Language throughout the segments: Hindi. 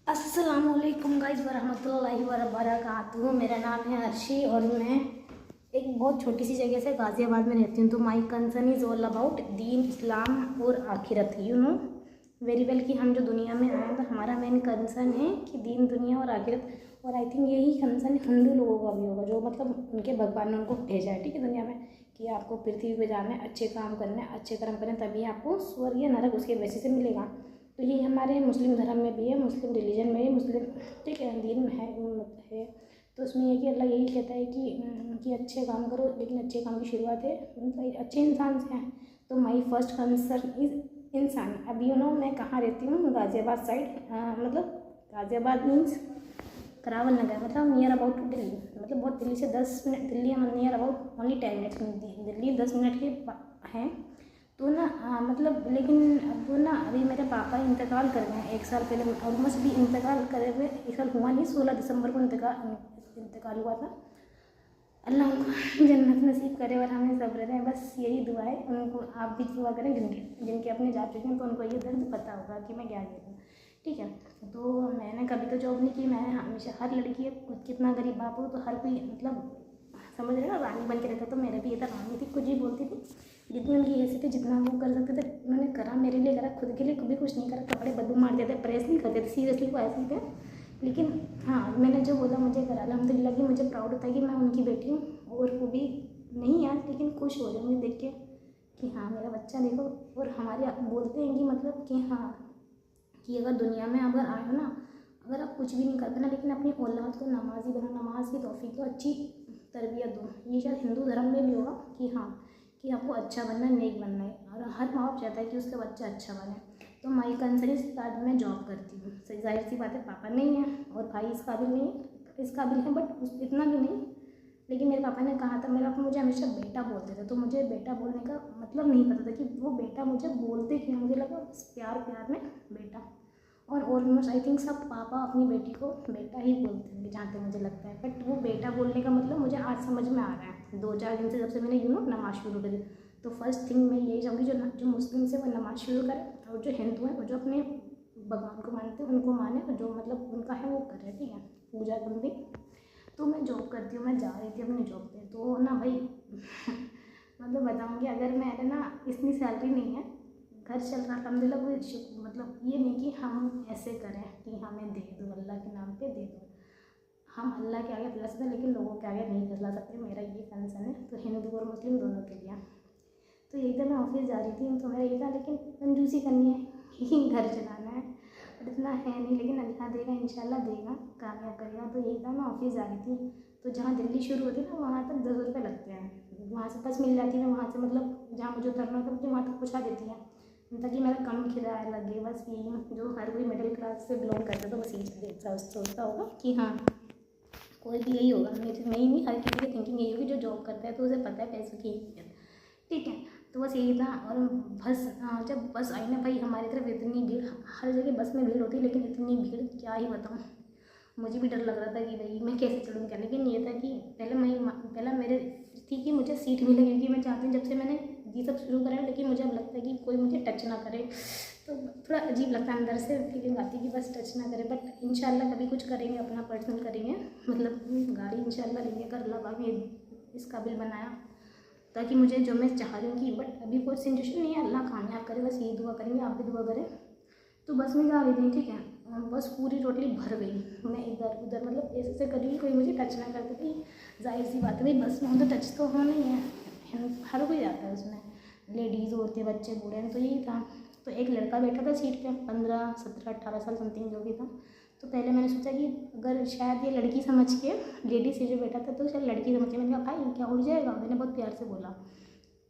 अस्सलामुअलैकुम गाइस वरहमतुल्लाहि वबरकातुहू। मेरा नाम है अर्शी और मैं एक बहुत छोटी सी जगह से गाज़ियाबाद में रहती हूँ। तो my concern is all about दीन, इस्लाम और आखिरत। यू नो वेरी वेल कि हम जो दुनिया में आए तो हमारा मेन कंसर्न है कि दीन, दुनिया और आखिरत। और आई थिंक यही कंसर्न हिंदू लोगों का भी होगा, जो मतलब उनके भगवान ने उनको भेजा है, ठीक है, दुनिया में, कि आपको पृथ्वी पे जाना है, अच्छे काम करने हैं, अच्छे कर्म करने, तभी आपको स्वर्ग या नरक उसके बेसिस से मिलेगा। तो ये हमारे मुस्लिम धर्म में भी है, मुस्लिम रिलीजन में है, मुस्लिम, ठीक है, दीन में है। तो उसमें ये कि अल्लाह यही कहता है कि अच्छे काम करो, लेकिन अच्छे काम की शुरुआत है मतलब अच्छे इंसान से है। तो माई फर्स्ट कंसर्न इज़ इंसान। अब मैं कहाँ रहती हूँ, गाज़ियाबाद साइड, मतलब गाज़ियाबाद मीन्स करावल नगर, मतलब नियर अबाउट टू दिल्ली, मतलब बहुत दिल्ली से 10 minute, Delhi near about only 10 minutes, Delhi 10 minute के हैं। तो ना मतलब लेकिन अब वो ना अभी मेरे पापा इंतकाल कर गए हैं 1 साल पहले, ऑलमोस्ट भी इंतकाल करे हुए 1 साल हुआ नहीं, 16 दिसंबर को इंतकाल हुआ था। अल्लाह उनको जन्नत नसीब करे और हमें सब्र रहें, बस यही दुआ है। उनको आप भी दुआ करें, जिनके अपने जा चुके हैं तो उनको ये दर्द पता होगा कि मैं क्या कहती हूँ, ठीक है। तो मैंने कभी तो जॉब नहीं की, मैंने हमेशा, हर लड़की है कितना गरीब बाप हो तो हर कोई मतलब समझ रहे ना, रानी बन के रहता। तो मेरे भी ये था, रानी थी, कुछ भी बोलती थी, जितनी उनकी हैसियत थी, जितना वो कर सकते थे उन्होंने करा, मेरे लिए करा, खुद के लिए कभी कुछ नहीं करा। कपड़े बदबू मार देते, प्रेस नहीं करते थे, सीरियसली वो ऐसे ही थे। लेकिन हाँ, मैंने जो बोला मुझे करा, अल्हम्दुलिल्लाह कि मुझे प्राउड होता है कि मैं उनकी बेटी हूँ। और वो भी नहीं यार, लेकिन खुश हो जाऊँगी देख के कि हाँ मेरा बच्चा देखो। और हमारे बोलते हैं कि मतलब कि हाँ, कि अगर दुनिया में अगर आए हो ना, अगर आप कुछ भी नहीं करते ना, लेकिन अपनी औलाद को नमाजी बना, नमाज की तौफीक को अच्छी तरबियत दो। ये शायद हिंदू धर्म में भी होगा कि हाँ, कि आपको अच्छा बनना है, नेक बनना है, और हर माँ बाप चाहता है कि उसका बच्चा अच्छा बने। तो माई कंसर्न इस बाद मैं जॉब करती हूँ, सही जाहिर सी बात है, पापा नहीं है और भाई इस काबिल नहीं है, इस काबिल है बट इतना भी नहीं। लेकिन मेरे पापा ने कहा था, मेरे पापा मुझे हमेशा बेटा बोलते थे, तो मुझे बेटा बोलने का मतलब नहीं पता था कि वो बेटा मुझे बोलते क्यों, मुझे लगा प्यार प्यार में बेटा। और ऑलमोस्ट आई थिंक सब पापा अपनी बेटी को बेटा ही बोलते हैं जहाँ तक मुझे लगता है। बट वो बेटा बोलने का मतलब मुझे आज समझ में आ रहा है, 2-4 दिन से जब से मैंने नमाज शुरू करी। तो फर्स्ट थिंग मैं यही चाहूँगी, जो मुस्लिम से वो नमाज शुरू करें, और जो हिंदू हैं वो जो अपने भगवान को मानते हैं उनको माने, और जो मतलब उनका है वो करे, ठीक है, पूजा बंदी। तो मैं जॉब करती हूँ, मैं जा रही थी अपनी जॉब पे, तो ना भाई मतलब बताऊँगी, अगर मेरे ना इतनी सैलरी नहीं है, घर चल रहा अलहमदिल्ला, कोई मतलब ये नहीं कि हम ऐसे करें कि हमें दे दो, अल्लाह के नाम पे दे दो। हम अल्लाह के आगे फैला सकते हैं लेकिन लोगों के आगे नहीं फैला सकते, मेरा ये कंसर्न है। तो हिंदू और मुस्लिम दोनों के लिए। तो यही था, मैं ऑफिस जा रही थी, तो मेरा ये था, लेकिन कंजूसी करनी है कि घर चलाना है, और इतना है नहीं, लेकिन अल्लाह देगा, इंशाल्लाह देगा, कामयाब करेगा। तो यही था, मैं ऑफिस जा रही थी। तो जहाँ दिल्ली शुरू होती है ना, वहाँ तक 10 रुपये लगते हैं, वहाँ से बस मिल जाती है, वहाँ से मतलब जहाँ मुझे उतरना था मुझे वहाँ तक पहुँचा देती है, ताकि मेरा कम किराया लगे। बस यही जो हर कोई मिडिल क्लास से बिलोंग करता है, तो बस यही सोचता होगा कि हाँ, कोई भी यही होगा, मेरी नहीं, हर किसी की थिंकिंग यही होगी, जो जॉब करता है तो उसे पता है पैसों की अहमियत, ठीक है। तो बस यही था। और बस जब बस आई ना भाई, हमारी तरफ इतनी भीड़, हर जगह बस में भीड़ होती है, लेकिन इतनी भीड़ क्या ही बताऊँ। मुझे भी डर लग रहा था कि भाई मैं कैसे चलूँ क्या, लेकिन ये था कि पहला मेरे थी कि मुझे सीट मिले, क्योंकि मैं चाहती हूँ, जब से मैंने ये सब शुरू करा है, लेकिन मुझे अब लगता है कि कोई मुझे टच ना करे, तो थोड़ा अजीब लगता है, अंदर से फीलिंग आती है कि बस टच ना करे। बट इंशाल्लाह कभी कुछ करेंगे, अपना पर्सनल करेंगे, मतलब गाड़ी इंशाल्लाह लेंगे, अगर अल्लाह पाक ने इस काबिल बनाया, ताकि मुझे जो मैं चाह रही हूँ कि, बट अभी कोई सिचुएशन नहीं है, अल्लाह कामयाब करे, बस यही दुआ करेंगे, आप भी दुआ करें। तो बस में जा रही थी, ठीक है, बस पूरी टोटली भर गई, मैं इधर उधर मतलब ऐसे करी, कोई मुझे टच ना करती थी। जाहिर सी बात है भाई, बस में हो तो टच तो होना ही है, हर कोई जाता है उसमें, लेडीज़ होते, बच्चे, बूढ़े हैं। तो यही था। तो एक लड़का बैठा था सीट पे, 15, 17, 18 साल समथिंग जो भी था। तो पहले मैंने सोचा कि अगर शायद ये लड़की समझ के, लेडी से जो बैठा था, तो शायद लड़की समझ के, मैंने कहा भाई क्या उड़ जाएगा, मैंने बहुत प्यार से बोला।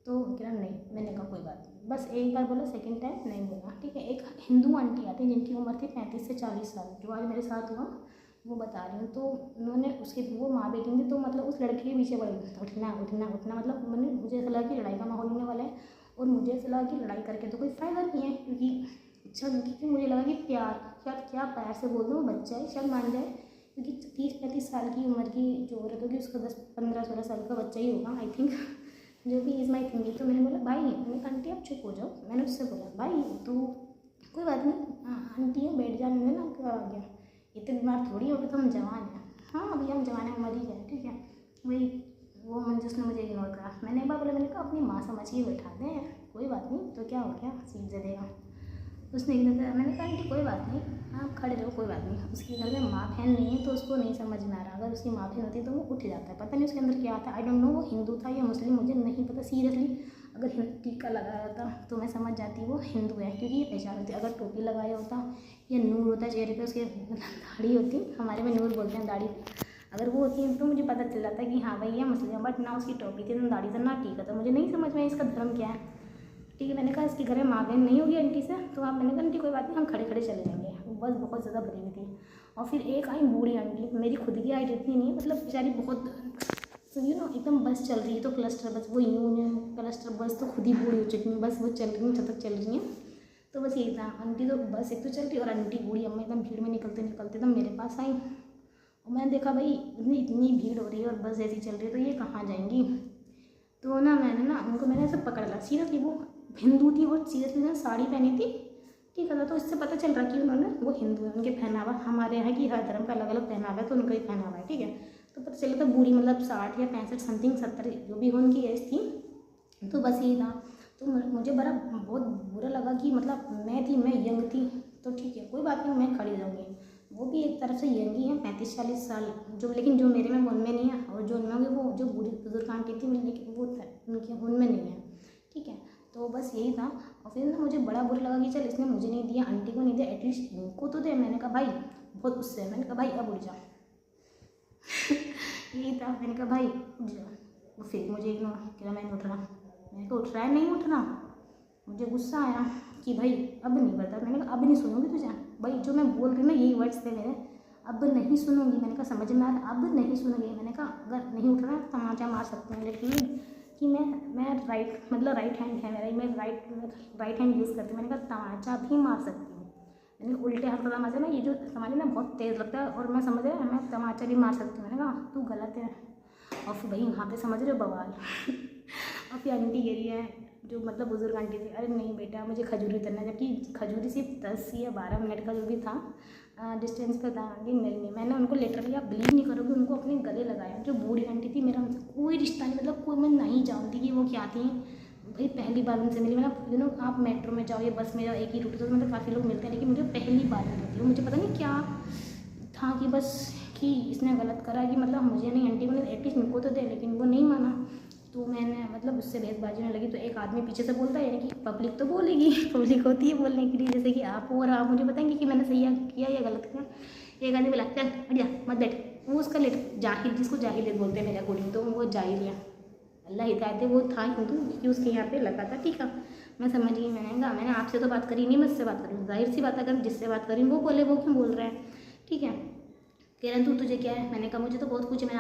तो कह रहा नहीं, मैंने कहा कोई बात नहीं, बस एक बार बोला, सेकंड टाइम नहीं बोला, ठीक है। एक हिंदू आंटी आती जिनकी उम्र थी 35 से 40 साल, जो आज मेरे साथ हुआ, वो बता रही हूँ। तो उन्होंने उसके, वो माँ बेटी थी, तो मतलब उस लड़की के पीछे पड़ी, उठना उठना उठना, मतलब मुझे ऐसा लगा कि लड़ाई का माहौल होने वाला है, और मुझे ऐसा लगा कि लड़ाई करके तो कोई फ़ायदा नहीं है, क्योंकि मुझे लगा कि प्यार, शायद क्या प्यार से बोल दूँ, बच्चा है शायद मान जाए, क्योंकि 30-35 साल की उम्र की जो औरत होगी, उसका 10-15-16 साल का बच्चा ही होगा आई थिंक, जो भी इज़ माई थिंकिंग। तो मैंने बोला भाई, मैंने कहा आंटी आप चुप हो जाओ, मैंने उससे बोला भाई तो कोई बात नहीं, आंटी है बैठ जाने देना, क्या आ गया। इतने बीमार थोड़ी हो कि तो हम जवान हैं। हाँ अभी हम जवान हैं, मर ही गए, ठीक है। वही वो मंजूस ने मुझे इग्नोर करा। मैंने एक बार बोला, मैंने कहा अपनी माँ समझ के बैठा दे, कोई बात नहीं तो क्या हो गया, सीट दे देगा। उसने इग्नोर करा। मैंने कहा आंटी कोई बात नहीं, आप खड़े रहो, कोई बात नहीं। उसके घर में माँ बहन नहीं है तो उसको नहीं समझ में आ रहा। अगर उसकी माँ बहन होती तो वो उठ जाता है। पता नहीं उसके अंदर क्या था, आई डोंट नो, वो हिंदू था या मुस्लिम मुझे नहीं पता सीरियसली। अगर टीका लगाया होता तो मैं समझ जाती वो हिंदू है, क्योंकि ये पहचान होती। अगर टोपी लगाया होता या नूर होता चेहरे पे, उसके दाढ़ी होती, हमारे में नूर बोलते हैं दाढ़ी, अगर वो होती तो मुझे पता चल जाता कि हाँ भाई ये मुस्लिम। बट ना उसकी टोपी थी, ना दाढ़ी था, ना टीका था। मुझे नहीं समझ में इसका धर्म क्या है, ठीक है। मैंने कहा इसके घर में माँ बहन नहीं होगी आंटी से, तो आप, मैंने कहा आंटी कोई बात नहीं, हम खड़े खड़े चले जाएंगे। वो बस बहुत ज़्यादा भरी हुई थी। और फिर एक आई बूढ़ी आंटी, मेरी खुद की हाइट इतनी नहीं है, मतलब बेचारी बहुत एकदम बस चल रही है तो क्लस्टर बस, वो यूँ क्लस्टर बस तो खुद ही बूढ़ी हो चुकी है, बस वो चल रही हैं जब तक चल रही हैं। तो बस यही था, आंटी तो बस एक तो चल रही और आंटी बूढ़ी अम्मा एकदम भीड़ में निकलते निकलते एकदम मेरे पास आई। और मैंने देखा भाई इतनी भीड़ हो रही है और बस ऐसी चल रही है तो ये कहाँ जाएंगी। तो ना मैंने ना उनको मैंने ऐसे पकड़ लिया। सीरियसली वो हिंदू थी, वो सीरियसली ना साड़ी पहनी थी, ठीक है। तो इससे पता चल रहा कि उन्होंने, वो हिंदू है, उनके पहनावा हमारे यहाँ की हर धर्म का अलग अलग पहनावा है, तो उनका ही पहनावा है, ठीक है। तो पता चला था बूढ़ी मतलब 60 या 65 समथिंग 70 जो भी हो उनकी एज थी। तो बस यही था। तो मुझे बड़ा बहुत बुरा लगा कि मतलब मैं यंग थी, तो ठीक है कोई बात नहीं, मैं खड़ी रहूँगी। वो भी एक तरफ से यंग ही है, 35-40 साल जो, लेकिन जो मेरे में उनमें नहीं है, और जो उनमें होंगे वो जो बूढ़ी बुजुर्ग आंटी थी लेकिन वो उनके उनमें नहीं है, ठीक है। तो बस यही था। और फिर ना मुझे बड़ा बुरा लगा कि चल इसने मुझे नहीं दिया, आंटी को नहीं दिया, एटलीस्ट इनको तो दे। मैंने कहा भाई बहुत उससे, मैंने कहा भाई अब उठ जा यही था। मैंने कहा भाई उठ जा। वो फिर मुझे इग्नोर किया, मैं नहीं उठ रहा। मैंने कहा उठ रहा है, नहीं उठ रहा। मुझे गुस्सा आया कि भाई अब नहीं बता। मैंने कहा अब नहीं सुनूंगी तुझे, भाई जो मैं बोल रही ना यही वर्ड्स थे मेरे, अब नहीं सुनूंगी। मैंने कहा समझ में आ रहा, अब नहीं सुनूंगी। मैंने कहा अगर नहीं उठ रहा तमाचा मार सकते हैं, लेकिन कि मैं राइट मतलब राइट हैंड है मेरा, मैं राइट हैंड यूज़ करती हूँ। मैंने कहा तमाचा भी मार सकती हूँ। मैंने उल्टे हाथ का तमाचा ना, ये जो तमाचा ना बहुत तेज़ लगता है और मैं समझ रहा मैं तमाचा भी मार सकती हूँ। मैंने कहा तू गलत है। और फिर भाई वहाँ पे समझ रहे हो बवाल और फिर आंटी कह रही है, जो मतलब बुजुर्ग आंटी थी, अरे नहीं बेटा मुझे खजूरी उतरना है, जबकि खजूरी सिर्फ 10 या 12 मिनट का जो भी था डिस्टेंस पे था। नहीं, मैंने उनको लिटरली, आप बिलीव नहीं करोगे, उनको अपने गले लगाया। जो बूढ़ी आंटी थी, मेरा उनसे कोई रिश्ता नहीं, मतलब कोई, मैं नहीं जानती कि वो क्या थी भाई। पहली बार उनसे मिली, मतलब आप मेट्रो में जाओ या बस में जाओ, एक ही रूट तो मतलब काफ़ी लोग मिलते हैं, लेकिन मुझे पहली बार मिली थी। मुझे पता नहीं क्या था कि बस कि इसने गलत करा, कि मतलब मुझे नहीं, आंटी को एटलीस्ट मेरे को तो दे, लेकिन वो नहीं माना। तो मैंने मतलब उससे बहसबाजी में लगी। तो एक आदमी पीछे से बोलता है, यानी कि पब्लिक तो बोलेगी पब्लिक होती है बोलने के लिए, जैसे कि आप हो और आप मुझे बताएंगे कि मैंने सही किया या गलत किया। एक आदमी बोला चल हट जा मत बैठ, वो उसका लेट जाहिल, जिसको जाहिल बोलते हैं मेरे अकॉर्डिंग, तो वो जाहिल है, अल्लाह हिदायत है, वो था हिंदू, क्योंकि उसके यहाँ पे लगा था टीका। मैं समझ गई। मैंने कहा मैंने आपसे तो बात करी नहीं, मुझसे बात करी, जाहिर सी बात, अगर जिससे बात करी वो बोले, वो क्यों बोल रहे हैं, ठीक है। कह रहे हैं तुझे क्या है। मैंने कहा मुझे तो बहुत कुछ है, मैंने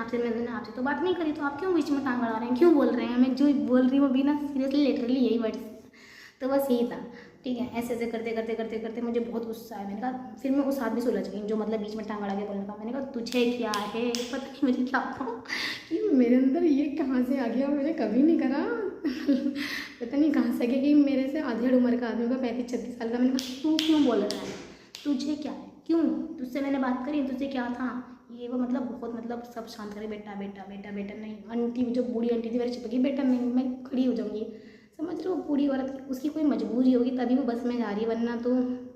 आपसे तो बात नहीं करी, तो आप क्यों बीच में टांग अड़ा रहे हैं, क्यों बोल रहे हैं। मैं जो बोल रही हूँ अभी ना सीरियसली लिटरली यही वर्ड्स। तो बस यही था, ठीक है। ऐसे ऐसे करते करते करते करते मुझे बहुत गुस्सा आया। मैंने कहा फिर मैं उस आदमी से उलझ गई जो मतलब बीच में टांग अड़ा के बोलने का। मैंने कहा तुझे क्या है, पता नहीं मुझे क्या था कि मेरे अंदर ये कहाँ से आ गया, मैंने कभी नहीं करा पता नहीं कहाँ से आ गया कि मेरे से आधी उम्र का आदमी का 35-36 साल का। मैंने कहा तू क्यों बोल रहा है, तुझे क्या है, क्यों, तुझसे मैंने बात करी, तुझे क्या था ये वो, मतलब बहुत मतलब सब शांत करे, बेटा बेटा बेटा बेटा नहीं। आंटी जो बूढ़ी आंटी थी मेरे चिपकी, बेटा नहीं, मैं खड़ी हो जाऊँगी। समझ रहे हो, बूढ़ी औरत उसकी कोई मजबूरी होगी तभी वो बस में जा रही है, वरना तो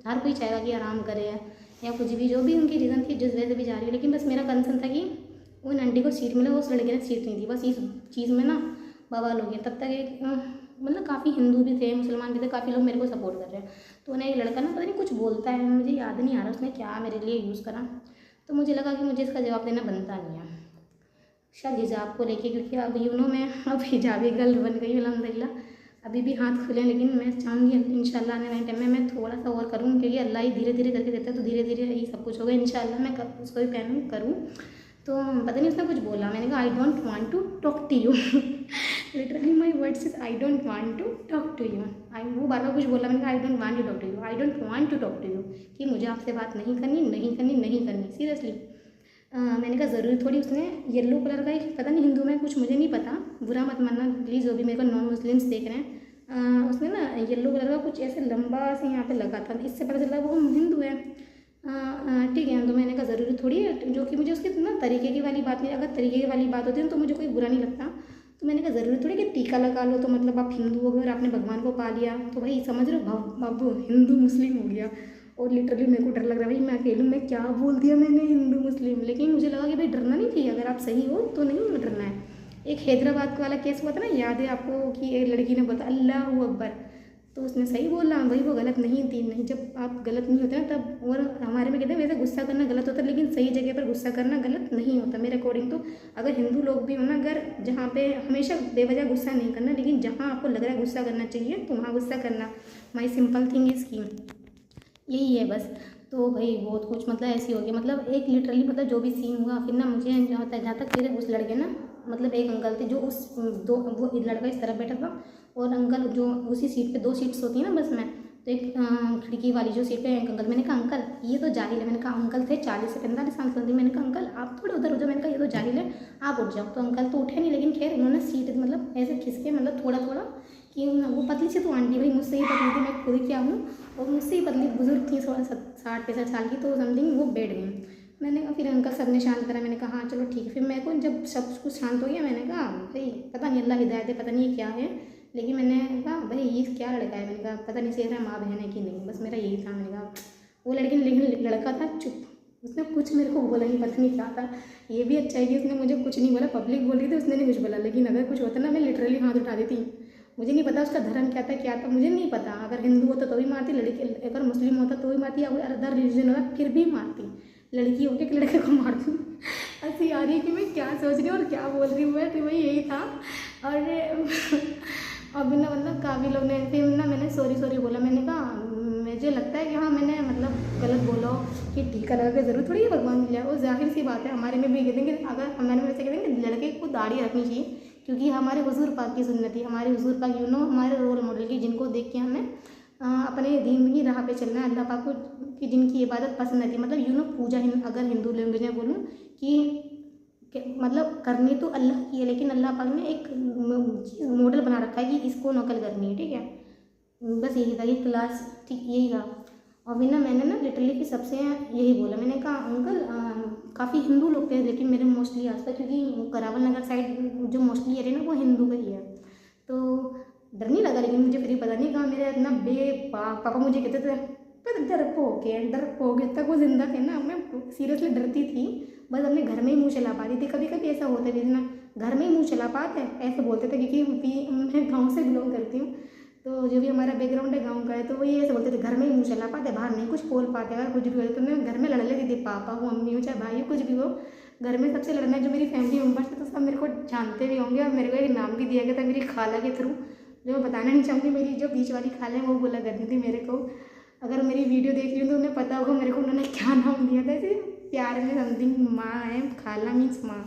हर कोई चाहेगा कि आराम करे या कुछ भी, जो भी उनकी रीज़न थी जिस वजह से भी जा रही है। लेकिन बस मेरा कंसर्न था कि उन आंटी को सीट मिले, उस लड़के ने सीट नहीं दी। बस इस चीज़ में ना बवाल हो गया। तब तक एक मतलब काफ़ी हिंदू भी थे, मुसलमान भी थे, काफ़ी लोग मेरे को सपोर्ट कर रहे हैं। तो उन्हें एक लड़का ना पता नहीं कुछ बोलता है, मुझे याद नहीं आ रहा उसने क्या मेरे लिए यूज़ करा। तो मुझे लगा कि मुझे इसका जवाब देना बनता नहीं है, शायद हिजाब को लेके, क्योंकि अब मैं अब हिजाबी गर्ल बन गई अल्हम्दुलिल्लाह। अभी भी हाथ खुले, लेकिन मैं चाहूँगी इंशाल्लाह आने वाले टाइम में मैं थोड़ा सा और करूँ, क्योंकि अल्लाह ही धीरे धीरे करके देता है, तो धीरे धीरे ही सब कुछ होगा इंशाल्लाह। मैं उसको भी पहनूँ करूँ। तो पता नहीं उसने कुछ बोला, मैंने कहा I don't want to talk to you literally my words is I don't want to talk to you. वो बार बार कुछ बोला, मैंने कहा I don't want to talk to you, I don't want to talk to you, कि मुझे आपसे बात नहीं करनी नहीं करनी नहीं करनी, सीरियसली। मैंने कहा ज़रूरी थोड़ी, उसने येलो कलर का एक पता नहीं हिंदू में कुछ, मुझे नहीं पता, बुरा मत मानना प्लीज़, जो भी मेरे को नॉन मुस्लिम्स देख रहे हैं। उसने ना येलो कलर का कुछ ऐसे लंबा से यहाँ पे लगा था, इससे पता चला वो हिंदू है। ठीक है। तो मैंने कहा ज़रूरी थोड़ी है, जो कि मुझे उसकी ना तरीके की वाली बात नहीं, अगर तरीके की वाली बात होती है तो मुझे कोई बुरा नहीं लगता। तो मैंने कहा ज़रूरी थोड़ी कि टीका लगा लो तो मतलब आप हिंदू हो गए और आपने भगवान को पा लिया, तो भाई समझ रहे हो, अब हिंदू मुस्लिम हो गया। और लिटरली मेरे को डर लग रहा है भाई, मैं अकेले मैं क्या बोल दिया मैंने हिंदू मुस्लिम। लेकिन मुझे लगा कि भाई डरना नहीं चाहिए, अगर आप सही हो तो नहीं डरना है। एक हैदराबाद वाला केस हुआ था ना, याद है आपको, कि एक लड़की ने बोला अल्लाह अकबर, तो उसने सही बोला भाई, वो गलत नहीं थी। नहीं, जब आप गलत नहीं होते ना तब, और हमारे में कहते हैं वैसे गुस्सा करना गलत होता है, लेकिन सही जगह पर गुस्सा करना गलत नहीं होता मेरे अकॉर्डिंग। तो अगर हिंदू लोग भी हो ना, अगर जहाँ पे हमेशा बेवजह गुस्सा नहीं करना, लेकिन जहाँ आपको लग रहा है गुस्सा करना चाहिए तो वहाँ गुस्सा करना। माई सिंपल थिंग इज़ की यही है बस। तो भाई बहुत कुछ मतलब ऐसी हो गई, मतलब एक लिटरली मतलब जो भी सीन हुआ, फिर ना मुझे जहाँ तक फिर उस लड़के ना, मतलब एक अंकल थे जो उस वो लड़का इस तरफ बैठा था और अंकल जो उसी सीट पे, 2 सीट्स होती है ना बस में, तो एक खिड़की वाली जो सीट पे एक अंकल। मैंने कहा अंकल ये तो जाहिल है, मैंने कहा अंकल थे 40 से 45 साल के। मैंने कहा अंकल आप थोड़े उधर हो जाओ, मैंने कहा ये तो जाहिल है, आप उठ जाओ। तो अंकल तो उठे नहीं, लेकिन खैर उन्होंने सीट मतलब ऐसे खिसके, मतलब थोड़ा थोड़ा कि वो पतली सी तो आंटी भाई मुझसे ही पतली थी, मैं खुद क्या हूँ, और मुझसे ही पतली बुजुर्ग थी, 60-65 साल की, तो समथिंग वो बैठ गई। मैंने कहा फिर अंकल सब ने शांत करा, मैंने कहा हाँ चलो ठीक है। फिर मेरे को जब सब कुछ शांत हो गया, मैंने कहा भाई पता नहीं अल्लाह हिदायत है, पता नहीं क्या है, लेकिन मैंने कहा भाई ये क्या लड़का है, मैंने कहा पता नहीं सही माँ बहन है कि नहीं, बस मेरा यही था। मैंने कहा वो लड़की, लेकिन लड़का था चुप, उसने कुछ मेरे को बोला नहीं, पता नहीं क्या था। ये भी अच्छा है कि उसने मुझे कुछ नहीं बोला, पब्लिक बोल रही थी उसने नहीं कुछ बोला, लेकिन अगर कुछ होता ना मैं लिटरली हाथ उठा देती। मुझे नहीं पता उसका धर्म क्या था मुझे नहीं पता। अगर हिंदू होता तो भी मारती, लड़की अगर मुस्लिम होता तो भी मारती, अगर अदर रिलीजन होता फिर भी मारती। लड़की हो के लड़के को मार दूँ, ऐसी आ रही है कि मैं क्या सोच रही हूँ और क्या बोल रही हूँ। तो वही यही था। और अभी ना मतलब काफ़ी लोग ने फिर ना, मैंने सॉरी बोला। मैंने कहा मुझे लगता है कि हाँ मैंने मतलब गलत बोला कि टीका लगा के ज़रूर थोड़ी भगवान मिल जाए। वो जाहिर सी बात है, हमारे में भी कहते हैं कि अगर हमारे में वैसे कहते हैं कि लड़के को दाढ़ी रखनी चाहिए, क्योंकि हमारे हुजूर पाक की सुन्नत थी, हमारे हुजूर पाक हमारे रोल मॉडल की, जिनको देख के हमें अपने दीन की राह पे चलना है, अल्लाह पाक को की जिनकी इबादत पसंद आती है, मतलब पूजा अगर हिंदू लैंग्वेज में बोलूँ कि मतलब करनी तो अल्लाह की है, लेकिन अल्लाह पाक ने एक मॉडल बना रखा है कि इसको नकल करनी है, ठीक है। बस यही था कि क्लास, ठीक यही था। और फिर ना मैंने ना लिटरली कि सबसे यही बोला, मैंने कहा अंकल काफ़ी हिंदू लोग थे, लेकिन मेरे मोस्टली आसपास, क्योंकि करावल नगर साइड जो मोस्टली एरिया ना वो हिंदू का ही है, तो डर नहीं लगा। लेकिन मुझे फिर पता नहीं कहाँ मेरे इतना पापा मुझे कहते थे पर डरपोक तक वो जिंदा थे ना, मैं सीरियसली डरती थी। बस अपने घर में ही मुँह चला पाती थी। कभी कभी ऐसा होता है ना, घर में ही मुँह चला पाते ऐसे बोलते थे, क्योंकि मैं गाँव से बिलोंग करती हूँ, तो जो भी हमारा बैकग्राउंड है गांव का है, तो वो ये ऐसे बोलते थे घर में ही मुँह चला पाते, बाहर नहीं कुछ बोल पाते। अगर कुछ भी हो तो मैं घर में लड़ लेती थी, पापा हो मम्मी हो चाहे भाई हो कुछ भी हो, घर में सबसे लड़ना है। जो मेरी फैमिली मेम्बर्स थे तो सब मेरे को जानते भी होंगे, और मेरे को एक नाम भी दिया गया था मेरी खाला के थ्रू, जो मैं बताना नहीं चाहूँगी। मेरी जो बीच वाली खाला है वो बोला करती थी मेरे को, अगर मेरी वीडियो देख रही हूँ तो उन्हें पता होगा मेरे को उन्होंने क्या नाम दिया था, ऐसे प्यार में समथिंग माँ है, खाला मीन्स माँ,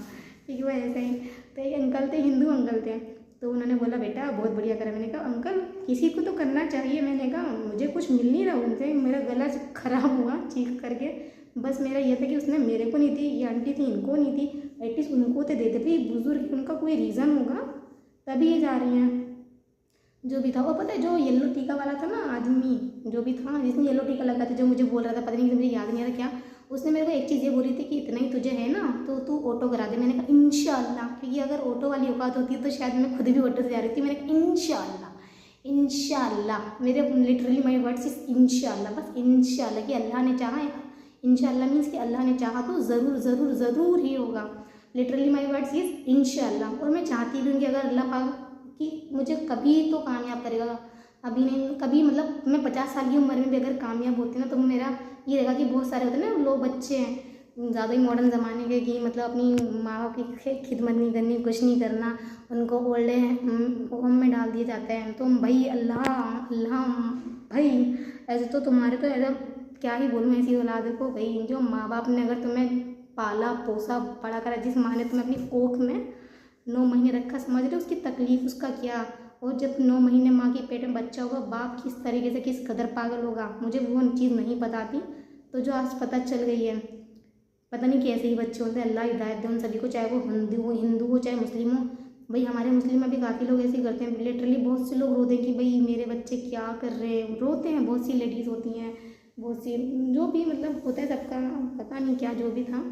ठीक है ऐसा ही। तो एक अंकल थे, हिंदू अंकल थे, तो उन्होंने बोला बेटा बहुत बढ़िया करा। मैंने कहा अंकल किसी को तो करना चाहिए। मैंने कहा मुझे कुछ मिल नहीं रहा उनसे, मेरा गला खराब हुआ चीख करके। बस मेरा ये था कि उसने मेरे को नहीं दी, ये आंटी थी इनको नहीं थी, एटलीस्ट उनको तो देते भाई, बुजुर्ग उनका कोई रीज़न होगा तभी ये जा रही हैं। जो भी था वो पता है, जो येलो टीका वाला था ना आदमी, जो भी था जिसने येलो टीका लगा था, जो मुझे बोल रहा था, पता नहीं मुझे याद नहीं आ रहा क्या, उसने मेरे को एक चीज़ ये बोली थी कि इतना ही तुझे है ना तो तू ऑटो करा दे। मैंने कहा इंशाल्लाह, क्योंकि अगर ऑटो वाली औकात होती तो शायद मैं खुद भी ऑटो से जा रही थी। मैंने कहा इंशाल्लाह मेरे लिटरली माई वर्ड्स इज इंशाल्लाह, बस इंशाल्लाह कि अल्लाह ने चाहा। इंशाल्लाह मीन्स कि अल्लाह ने चाहा तो ज़रूर ज़रूर ज़रूर ही होगा। लिटरली माई वर्ड्स इज इंशाल्लाह। और मैं चाहती भी हूँ कि अगर अल्लाह पाक कि मुझे कभी तो कामयाब करेगा, अभी नहीं कभी, मतलब मैं 50 साल की उम्र में भी अगर कामयाब होती ना तो मेरा ये रहेगा कि बहुत सारे होते हैं ना लोग, बच्चे हैं ज़्यादा ही मॉडर्न ज़माने के, कि मतलब अपनी माँ बाप की खिदमत नहीं करनी, कुछ नहीं करना, उनको ओल्ड होम में डाल दिया जाता है। तो भाई अल्लाह अल्लाह भाई, ऐसे तो तुम्हारे तो ऐसा क्या ही बोलूँ ऐसी औलाद को भाई, जो माँ बाप ने अगर तुम्हें पाला पोसा बड़ा करा, जिस माँ ने तुम्हें अपनी कोख में 9 महीने रखा, समझ रहे हो उसकी तकलीफ उसका क्या। और जब 9 महीने माँ के पेट में बच्चा होगा, बाप किस तरीके से किस कदर पागल होगा, मुझे वो चीज़ नहीं पता थी, तो जो आज पता चल गई है। पता नहीं कैसे ही बच्चे होते हैं, अल्लाह हिदायत दे उन सभी को, चाहे वो हिंदू हो चाहे मुस्लिम हो। भाई हमारे मुस्लिम में भी काफ़ी लोग ऐसे करते हैं, लिटरली बहुत से लोग रोते हैं कि भाई मेरे बच्चे क्या कर रहे हैं, रोते हैं, बहुत सी लेडीज़ होती हैं बहुत सी जो भी मतलब होता है सबका, पता नहीं क्या जो भी था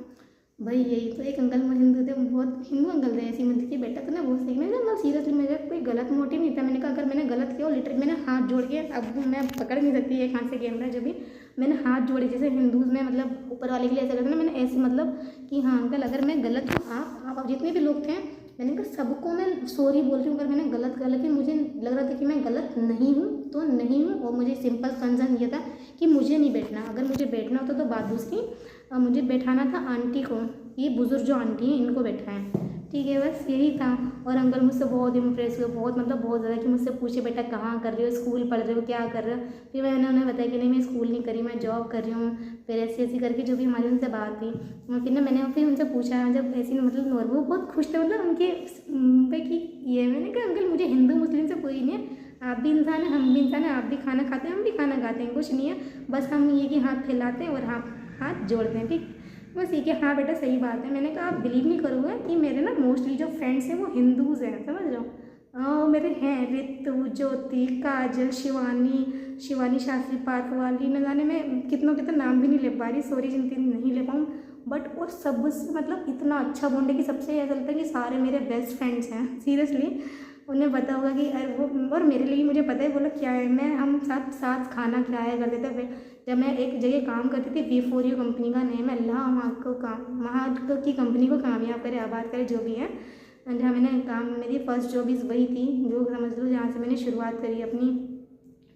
भाई। यही तो एक अंकल हिंदू थे, बहुत हिंदू अंकल थे, ऐसी मंदिर के बेटा तो ना बहुत सही। मैंने कहा सीरियसली मेरा कोई गलत मोटिव नहीं था। मैंने कहा अगर मैंने गलत किया, लिटरली मैंने हाथ जोड़ के, अब मैं पकड़ नहीं सकती एक हाथ से कैमरा, जो भी मैंने हाथ जोड़े जैसे हिंदूज में मतलब ऊपर वाले के लिए ऐसा करते ना, मैंने ऐसे मतलब कि हाँ अंकल अगर मैं गलत हूँ, आप जितने भी लोग थे, मैंने कहा सबको मैं सॉरी बोल रही हूँ अगर मैंने गलत किया, लेकिन मुझे लग रहा था कि मैं गलत नहीं हूँ तो नहीं हूँ। और मुझे सिंपल कंसर्न ये था कि मुझे नहीं बैठना, अगर मुझे बैठना होता तो बात दूसरी, मुझे बैठाना था आंटी को, ये बुजुर्ग जो आंटी हैं इनको बैठाएं, ठीक है, बस यही था। और अंकल मुझसे बहुत इम्प्रेस हुए, बहुत मतलब बहुत ज़्यादा, कि मुझसे पूछे बेटा कहाँ कर रही हो, स्कूल पढ़ रहे हो, क्या कर रहे हो। फिर मैंने उन्हें बताया कि नहीं मैं स्कूल नहीं करी, मैं जॉब कर रही हूँ। फिर ऐसी ऐसी करके जो भी हमारी उनसे बात थी, फिर ना मैंने फिर उनसे पूछा, जब ऐसी मतलब वो बहुत खुश थे मतलब उनके पे कि ये, मैंने कहा अंकल मुझे हिंदू मुस्लिम से कोई नहीं है, आप भी इंसान हैं हम भी इंसान हैं, आप भी खाना खाते हैं हम भी खाना खाते हैं, कुछ नहीं है, बस हम ये कि हाथ फैलाते हैं और हाथ जोड़ते हैं, ठीक, बस ये कि हाँ बेटा सही बात है। मैंने कहा आप बिलीव नहीं करोगे कि मेरे ना मोस्टली जो फ्रेंड्स हैं वो हिंदूज़ हैं, समझ रहे हो। मेरे हैं रितु, ज्योति, काजल, शिवानी शास्त्री पार्क वाली, न जाने मैं कितनों के तो नाम भी नहीं ले पा रही, सॉरी जिनके नहीं ले पाऊँ, बट और सबसे मतलब इतना अच्छा बॉन्ड है कि सबसे ऐसा लगता है कि सारे मेरे बेस्ट फ्रेंड्स हैं, सीरियसली। उन्हें पता होगा कि अरे वो, और मेरे लिए मुझे पता है बोला क्या है, मैं हम साथ साथ खाना खिलाया करते थे। जब मैं एक जगह काम करती थी, V4U कंपनी का नेम है, अल्लाह वहाँ की कंपनी को कामयाब करे, आबाद करे, जो भी है। जहाँ मैंने काम, मेरी फर्स्ट जॉब इस वही थी, जो समझ लो जहाँ से मैंने शुरुआत करी अपनी।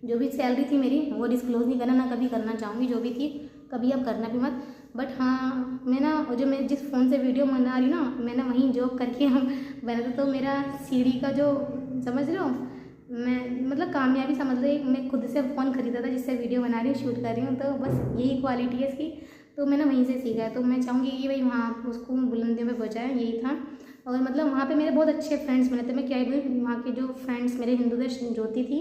जो भी सैलरी थी मेरी वो डिस्क्लोज़ नहीं करना, ना कभी करना चाहूँगी, जो भी थी कभी आप करना भी मत। बट हाँ मैं ना जो मैं जिस फ़ोन से वीडियो बना रही ना, मैंने वहीं जॉब करके हम बना था, तो मेरा सीढ़ी का जो समझ रहे हो, मैं मतलब कामयाबी समझ लो, एक मैं खुद से फ़ोन खरीदा था जिससे वीडियो बना रही हूँ, शूट कर रही हूँ, तो बस यही क्वालिटी है इसकी, तो मैंने वहीं से सीखा है। तो मैं चाहूँगी कि भाई वहाँ उसको बुलंदियों में पहुँचाएँ, यही था। और मतलब वहाँ पे मेरे बहुत अच्छे फ्रेंड्स बने थे, मैं क्या ही बोलूँ, वहाँ के जो फ्रेंड्स मेरे हिंदू थे, ज्योति थी,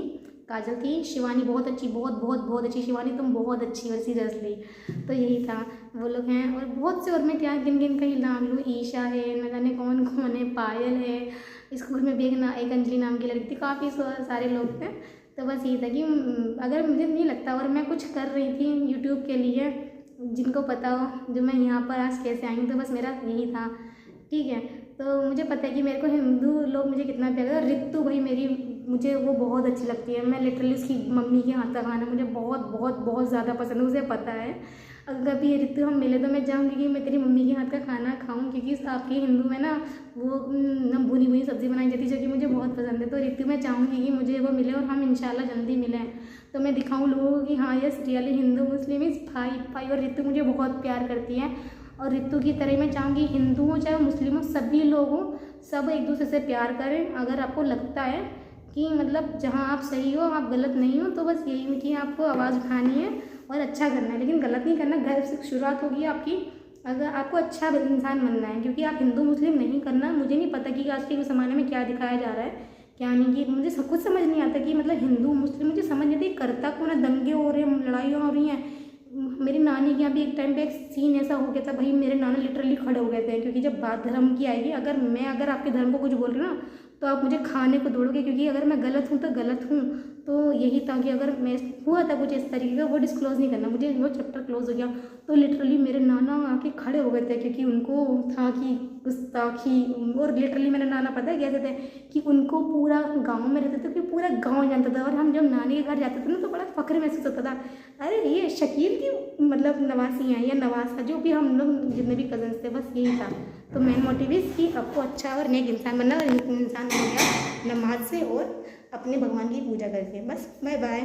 काजल थी, शिवानी बहुत अच्छी, बहुत अच्छी, शिवानी तुम बहुत अच्छी हो सीरियसली। तो यही था, वो लोग हैं, और बहुत से, और मैं क्या गिन गिन कहीं नाम लूँ, ईशा है, न जाने कौन कौन है, पायल है, स्कूल में भी एक अंजलि नाम की लड़की थी, काफ़ी सारे लोग थे। तो बस यही था कि अगर मुझे नहीं लगता और मैं कुछ कर रही थी यूट्यूब के लिए, जिनको पता हो जो मैं यहाँ पर आज कैसे आई हूँ, तो बस मेरा यही था, ठीक है। तो मुझे पता है कि मेरे को हिंदू लोग मुझे कितना प्यार करते हैं। रितु भाई मेरी, मुझे वो बहुत अच्छी लगती है, मैं लिटरली उसकी मम्मी के हाथ का खाना मुझे बहुत ज़्यादा पसंद है, उसे पता है। अगर कभी रितु हम मिले तो मैं चाहूँगी कि मैं तेरी मम्मी के हाथ का खाना खाऊँ, क्योंकि आपके हिंदू में ना वो भुनी भुनी सब्ज़ी बनाई जाती है, जो कि मुझे बहुत पसंद है। तो रितु मैं चाहूँगी कि मुझे वो मिले और हम इंशाल्लाह जल्दी मिलें, तो मैं दिखाऊँ लोगों को कि हाँ yes really Hindu Muslim is भाई। और रितु मुझे बहुत प्यार करती है, और रितु की तरह मैं चाहूँगी हिंदू हो चाहे मुस्लिम हो, सभी लोग हों, सब एक दूसरे से प्यार करें। अगर आपको लगता है कि मतलब जहाँ आप सही हो आप गलत नहीं हो, तो बस यही कि आपको आवाज़ उठानी है और अच्छा करना है, लेकिन गलत नहीं करना। घर से शुरुआत होगी आपकी, अगर आपको अच्छा इंसान बनना है, क्योंकि आप हिंदू मुस्लिम नहीं करना। मुझे नहीं पता कि आज के ज़माने में क्या दिखाया जा रहा है क्या नहीं, कि मुझे सब कुछ समझ नहीं आता कि मतलब हिंदू मुस्लिम, मुझे समझ नहीं आती करता कौन है, दंगे हो रहे हैं, लड़ाइयाँ हो रही हैं। मेरी नानी के यहाँ भी एक टाइम पे एक सीन ऐसा हो गया था भाई, मेरे नाना लिटरली खड़े हो गए थे, क्योंकि जब बात धर्म की आएगी, अगर आपके धर्म को कुछ बोल रही हूँ ना, तो आप मुझे खाने को दौड़ोगे, क्योंकि अगर मैं गलत हूँ तो गलत हूँ। तो यही था कि अगर मैं हुआ था कुछ इस तरीके का, वो डिस्क्लोज़ नहीं करना, मुझे वो चैप्टर क्लोज हो गया। तो लिटरली मेरे नाना आके खड़े हो गए थे, क्योंकि उनको था कि गुस्ताखी, और लिटरली मेरे नाना पता है कैसे थे कि उनको पूरा गांव में रहते थे कि पूरा गांव जानता था, और हम जब नानी के घर जाते थे ना तो बड़ा फख्र महसूस होता था, अरे ये शकील की मतलब नवासी हैं या नवासा, जो भी हम लोग जितने भी कजन्स थे, बस यही था। तो मेन मोटिव इस कि आपको अच्छा और नेक इंसान बनना, और इंसान बन गया नमाज से और अपने भगवान की पूजा करके। बस बाय बाय।